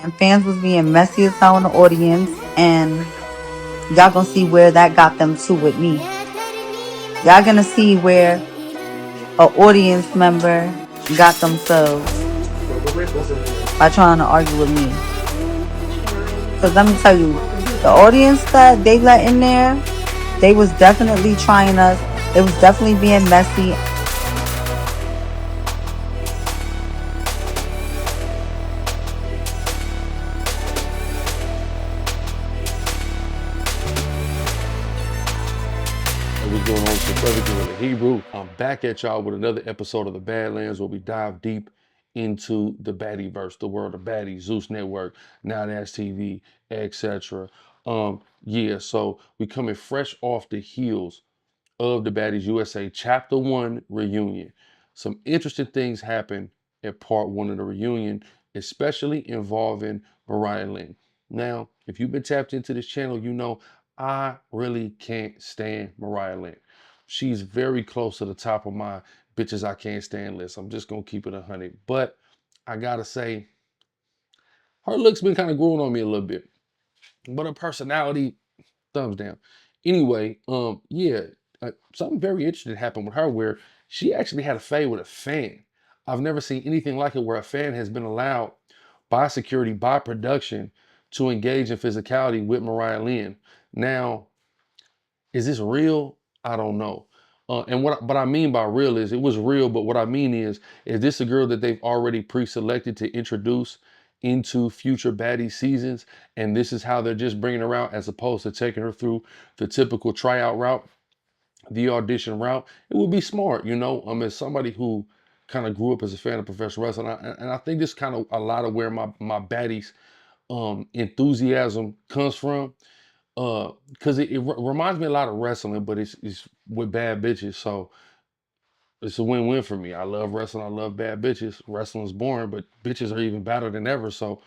And fans was being messy as hell in the audience, and y'all gonna see where that got them to with me. Y'all gonna see where an audience member got themselves by trying to argue with me. Because let me tell you, the audience that they let in there, they was definitely trying us. It was definitely being messy. What's going on? It's your brother GRLA Hebrew. I'm back at y'all with another episode of the Badlands where we dive deep into the Baddieverse, the world of Baddies, Zeus Network, Now That's TV, etc. So we coming fresh off the heels of the Baddies USA Chapter 1 reunion. Some interesting things happened at part 1 of the reunion, especially involving Mariah Lynn. Now, if you've been tapped into this channel, you know I really can't stand Mariah Lynn. She's very close to the top of my bitches I can't stand list. I'm just gonna keep it 100. But I gotta say, her looks been kind of growing on me a little bit. But her personality, thumbs down. Anyway, something very interesting happened with her where she actually had a fade with a fan. I've never seen anything like it where a fan has been allowed by security, by production, to engage in physicality with Mariah Lynn. Now, is this real? I don't know. And what I mean by real is it was real, but what I mean is this a girl that they've already pre-selected to introduce into future baddie seasons, and this is how they're just bringing her out as opposed to taking her through the typical tryout route, the audition route? It would be smart, you know. As somebody who kind of grew up as a fan of professional wrestling, and I think this kind of a lot of where my baddies enthusiasm comes from, because it reminds me a lot of wrestling, but it's with bad bitches, so it's a win-win for me. I love wrestling, I love bad bitches. Wrestling's boring, but bitches are even better than ever, so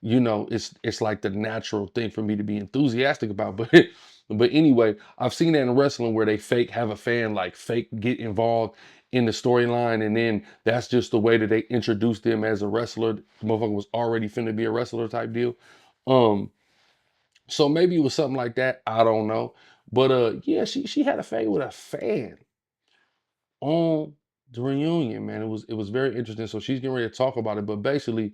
you know, it's like the natural thing for me to be enthusiastic about. But anyway, I've seen that in wrestling where they fake have a fan, like fake get involved in the storyline, and then that's just the way that they introduce them as a wrestler. The motherfucker was already finna be a wrestler type deal. um so maybe it was something like that. I don't know. But yeah, she had a fade with a fan on the reunion, man. It was very interesting. So she's getting ready to talk about it. But basically,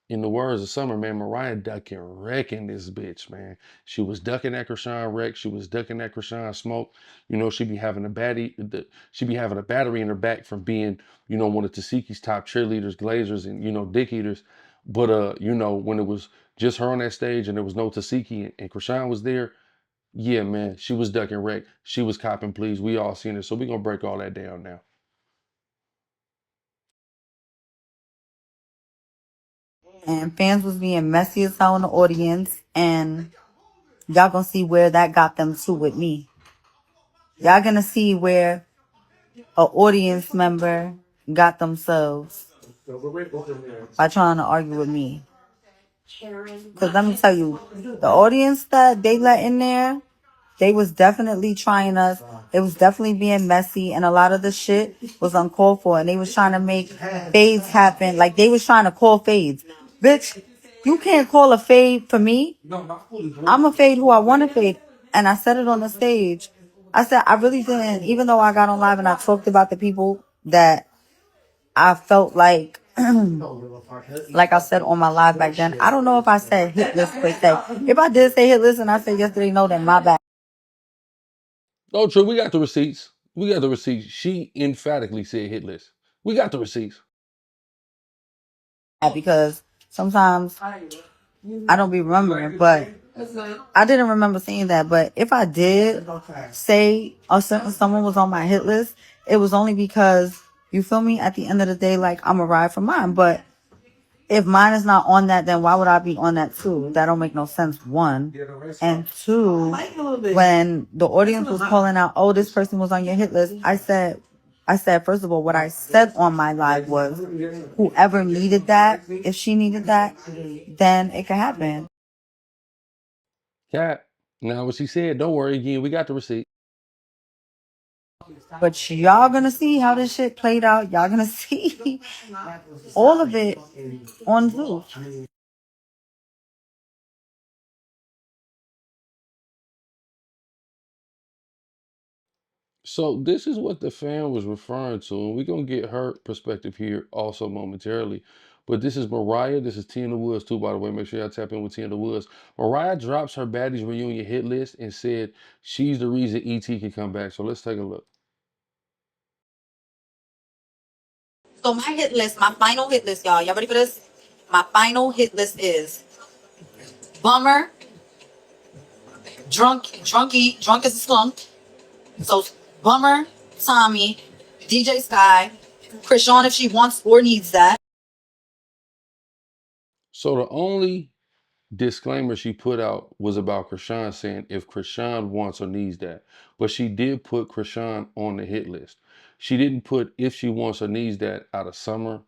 in the words of Summer, man, Mariah ducking wrecking this bitch, man. She was ducking that Krishan wreck. She was ducking that Krishan smoke. You know, she be having a she be having a battery in her back from being, you know, one of Tashiki's top cheerleaders, glazers, and you know, dick eaters. But you know, when it was just her on that stage and there was no Tashiki and Krishan was there, yeah, man, she was ducking wreck. She was copping please. We all seen it. So we're gonna break all that down now. And fans was being messy as hell in the audience, and y'all gonna see where that got them to with me. Y'all gonna see where an audience member got themselves by trying to argue with me. Because let me tell you, the audience that they let in there, they was definitely trying us. It was definitely being messy, and a lot of the shit was uncalled for, and they was trying to make fades happen. Like they was trying to call fades. Bitch, you can't call a fade for me. I'm a fade who I want to fade. And I said it on the stage. I said I really didn't, even though I got on live and I talked about the people that I felt like I said on my live back then. I don't know if I said hit list per se. If I did say hit list and I said yesterday, no, then my bad. Oh, true. We got the receipts. We got the receipts. She emphatically said hit list. We got the receipts. Because sometimes I don't be remembering, but I didn't remember saying that. But if I did say someone was on my hit list, it was only because, you feel me, at the end of the day, like, I'm a ride for mine. But if mine is not on that, then why would I be on that too? That don't make no sense, one. And two, when the audience was calling out, oh, this person was on your hit list, I said, first of all, what I said on my live was, whoever needed that, if she needed that, then it could happen. Cat. Now what she said, don't worry again, we got the receipt. But y'all gonna see how this shit played out. Y'all gonna see all of it on Zeus. So this is what the fan was referring to, and we're gonna get her perspective here also momentarily. But this is Mariah. This is Tia in the Woods too, by the way. Make sure y'all tap in with Tia in the Woods. Mariah drops her Baddies reunion hit list and said she's the reason ET can come back. So let's take a look. So my hit list, my final hit list, y'all. Y'all ready for this? My final hit list is Bummer, Drunk as a Skunk. So Bummer, Tommy, DJ Sky, Krishan if she wants or needs that. So the only disclaimer she put out was about Krishan saying if Krishan wants or needs that. But she did put Krishan on the hit list. She didn't put if she wants or needs that out of Summer,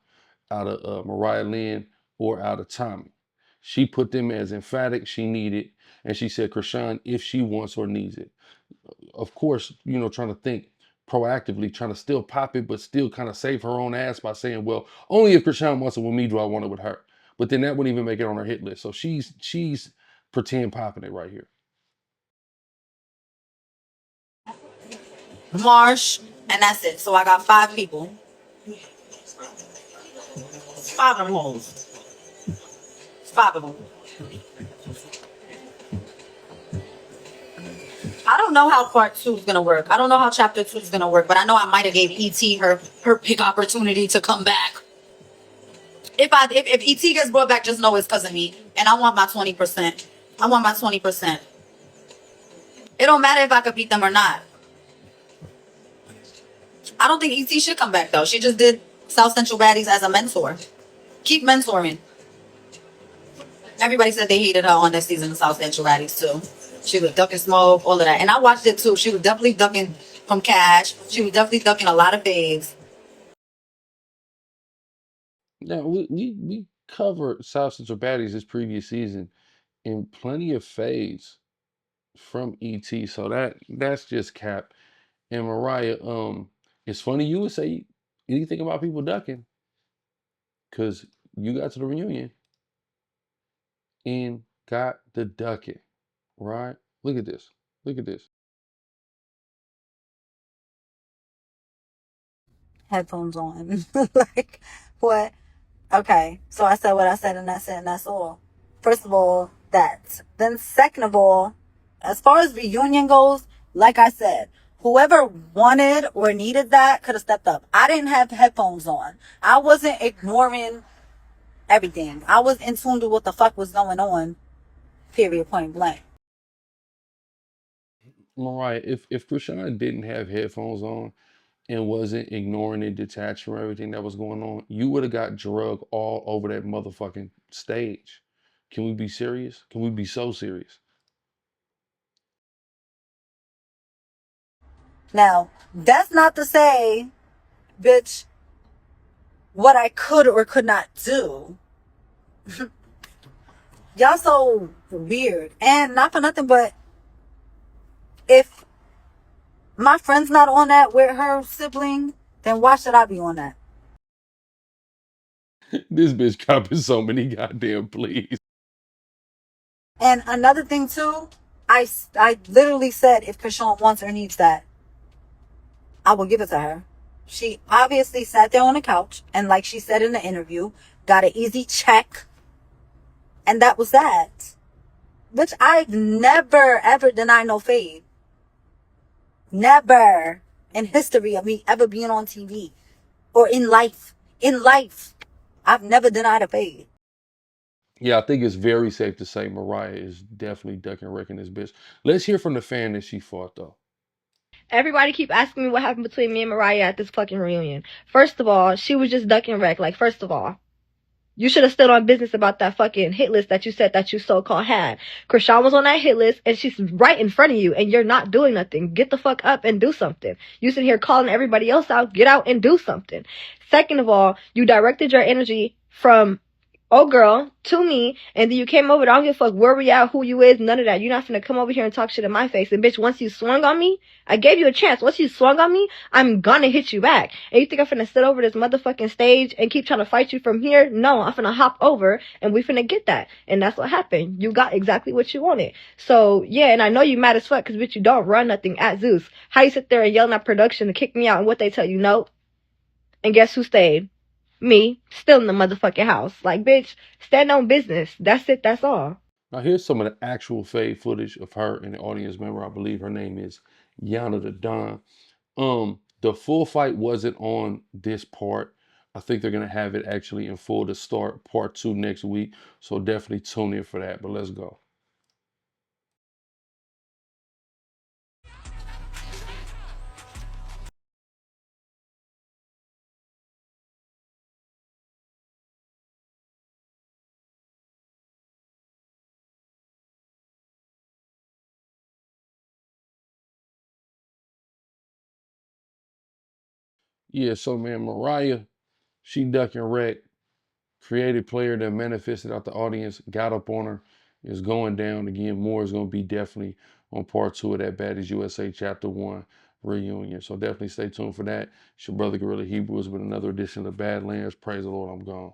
out of Mariah Lynn, or out of Tommy. She put them as emphatic she needed, and she said Krishan if she wants or needs it. Of course, trying to think proactively, trying to still pop it, but still kind of save her own ass by saying, well, only if Krishan wants it with me do I want it with her. But then that wouldn't even make it on her hit list. So she's pretend popping it right here. Marsh, and that's it. So I got 5 people. 5 of them hoes. 5 of them. I don't know how part 2 is gonna work. I don't know how chapter 2 is gonna work, but I know I might have gave ET her pick opportunity to come back. If ET gets brought back, just know it's because of me, and I want my 20%. I want my 20%. It don't matter if I could beat them or not. I don't think ET should come back though. She just did South Central Baddies as a mentor. Keep mentoring. Everybody said they hated her on this season of South Central Baddies too. She was ducking smoke, all of that. And I watched it too. She was definitely ducking from Cash. She was definitely ducking a lot of faves. Now we covered South Central Baddies this previous season in plenty of fades from ET. So that's just cap. And Mariah, it's funny you would say anything about people ducking, because you got to the reunion and got the ducking, right? Look at this. Look at this. Headphones on. Like, what? Okay. So I said what I said, and that's it, and that's all. First of all, that. Then second of all, as far as reunion goes, like I said, whoever wanted or needed that could have stepped up. I didn't have headphones on. I wasn't ignoring everything. I was in tune to what the fuck was going on. Period. Point blank. Mariah, if Krishan didn't have headphones on and wasn't ignoring and detached from everything that was going on, you would have got drug all over that motherfucking stage. Can we be serious? Can we be so serious? Now, that's not to say, bitch, what I could or could not do. Y'all so weird. And not for nothing, but if my friend's not on that with her sibling, then why should I be on that? This bitch copping so many goddamn pleas. And another thing too, I literally said if Krishan wants or needs that, I will give it to her. She obviously sat there on the couch and, like she said in the interview, got an easy check. And that was that. Which I've never ever denied no fade. Never in history of me ever being on TV or in life. In life, I've never denied a fade. Yeah, I think it's very safe to say Mariah is definitely ducking wrecking this bitch. Let's hear from the fan that she fought though. Everybody keep asking me what happened between me and Mariah at this fucking reunion. First of all, she was just ducking wreck. Like, first of all, you should have stood on business about that fucking hit list that you said that you so-called had. Krishan was on that hit list, and she's right in front of you, and you're not doing nothing. Get the fuck up and do something. You sit here calling everybody else out. Get out and do something. Second of all, you directed your energy from old girl to me, and then you came over. I don't give a fuck where we at, who you is, none of that. You're not finna come over here and talk shit in my face. And bitch, once you swung on me, I gave you a chance. Once you swung on me, I'm gonna hit you back. And you think I'm finna sit over this motherfucking stage and keep trying to fight you from here? No, I'm finna hop over and we finna get that. And that's what happened. You got exactly what you wanted. So yeah, and I know you mad as fuck because bitch, you don't run nothing at Zeus. How you sit there and yelling at production to kick me out, and what they tell you? No. And guess who stayed? Me, still in the motherfucking house. Like, bitch, stand on business. That's it. That's all. Now here's some of the actual fade footage of her and the audience member. I believe her name is Yana the Don. The full fight wasn't on this part. I think they're gonna have it actually in full to start part 2 next week. So definitely tune in for that. But let's go. Yeah, so man, Mariah, she ducking wreck. Creative player that manifested out the audience, got up on her, is going down again. More is going to be definitely on part 2 of that Baddies USA Chapter 1 reunion. So definitely stay tuned for that. It's your brother GRLA Hebrew with another edition of Badlands. Praise the Lord, I'm gone.